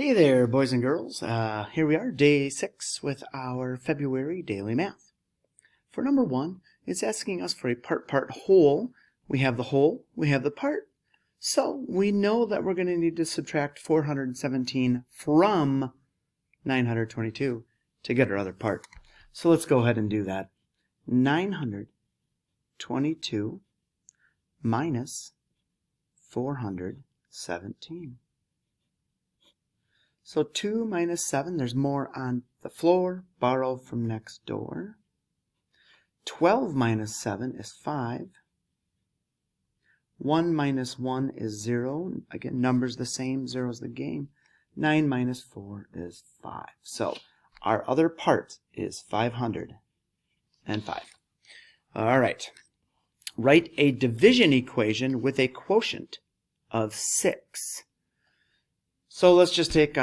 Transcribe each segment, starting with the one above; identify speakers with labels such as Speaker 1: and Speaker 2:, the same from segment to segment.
Speaker 1: Hey there, boys and girls. Here we are, day 6 with our February daily math. For number 1, it's asking us for a part whole. We have the whole, we have the part. So we know that we're going to need to subtract 417 from 922 to get our other part. So let's go ahead and do that. 922 minus 417. So 2 minus 7, there's more on the floor, borrow from next door. 12 minus 7 is 5. 1 minus 1 is 0. Again, numbers the same, 0 is the game. 9 minus 4 is 5. So our other part is 505. All right. Write a division equation with a quotient of 6. So let's just take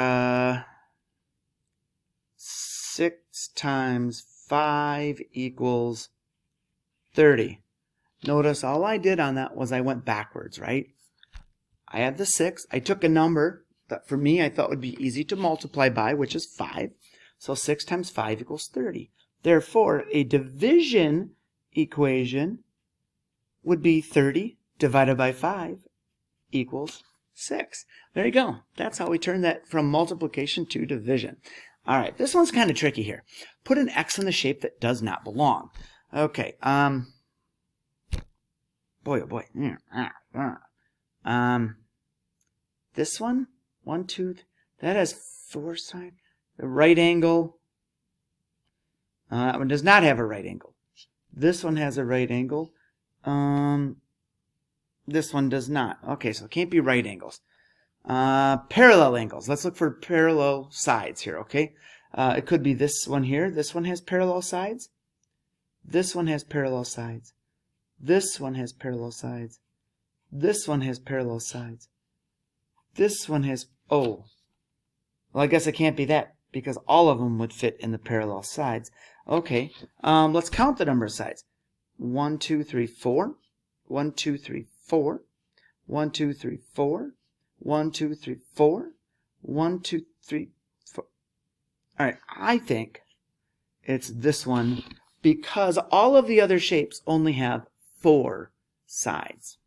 Speaker 1: 6 times 5 equals 30. Notice all I did on that was I went backwards, right? I had the 6. I took a number that for me I thought would be easy to multiply by, which is 5. So 6 times 5 equals 30. Therefore, a division equation would be 30 divided by 5 equals 6. There you go. That's how we turn that from multiplication to division. All right, this one's kind of tricky here. Put an X in the shape that does not belong. Okay, boy, oh boy. This one, 1, 2, that has 4 sides. The right angle, that one does not have a right angle. This one has a right angle. This one does not. Okay, so it can't be right angles. Parallel angles. Let's look for parallel sides here, okay? It could be this one here. This one has parallel sides. This one has parallel sides. This one has parallel sides. This one has parallel sides. This one has... Oh. Well, I guess it can't be that because all of them would fit in the parallel sides. Okay, let's count the number of sides. 1, 2, 3, 4. 1, 2, 3, 4. 1, 2, 3, 4. 1, 2, 3, 4. 1, 2, 3, 4. All right, I think it's this one because all of the other shapes only have 4 sides.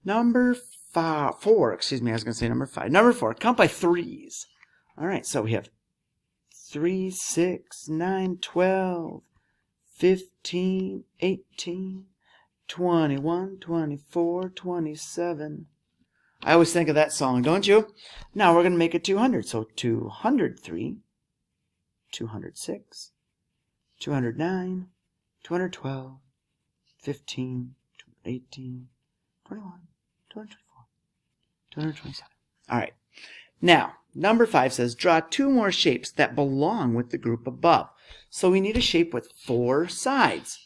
Speaker 1: Number 4, excuse me, I was going to say number 5. Number 4, count by threes. All right, so we have 3, 6, 9, 12, 15, 18, 21, 24, 27. I always think of that song, don't you? Now we're going to make it 200. So 203, 206, 209, 212, 15, 18, 21, 224, 227. All right. Now, number 5 says, draw 2 more shapes that belong with the group above. So we need a shape with 4 sides.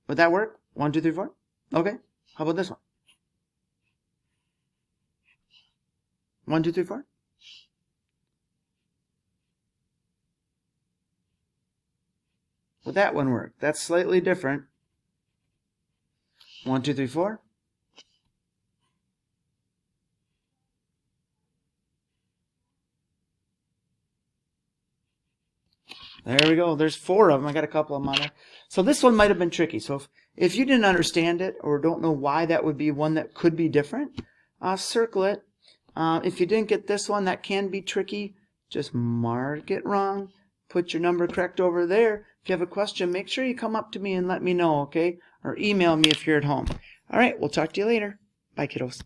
Speaker 1: Would that work? 1, 2, 3, 4? Okay. How about this one? 1, 2, 3, 4? Would that one work? That's slightly different. 1, 2, 3, 4? There we go. There's 4 of them. I got a couple of them on there. So this one might have been tricky. So if you didn't understand it or don't know why that would be one that could be different, circle it. If you didn't get this one, that can be tricky. Just mark it wrong. Put your number correct over there. If you have a question, make sure you come up to me and let me know, okay? Or email me if you're at home. All right, we'll talk to you later. Bye, kiddos.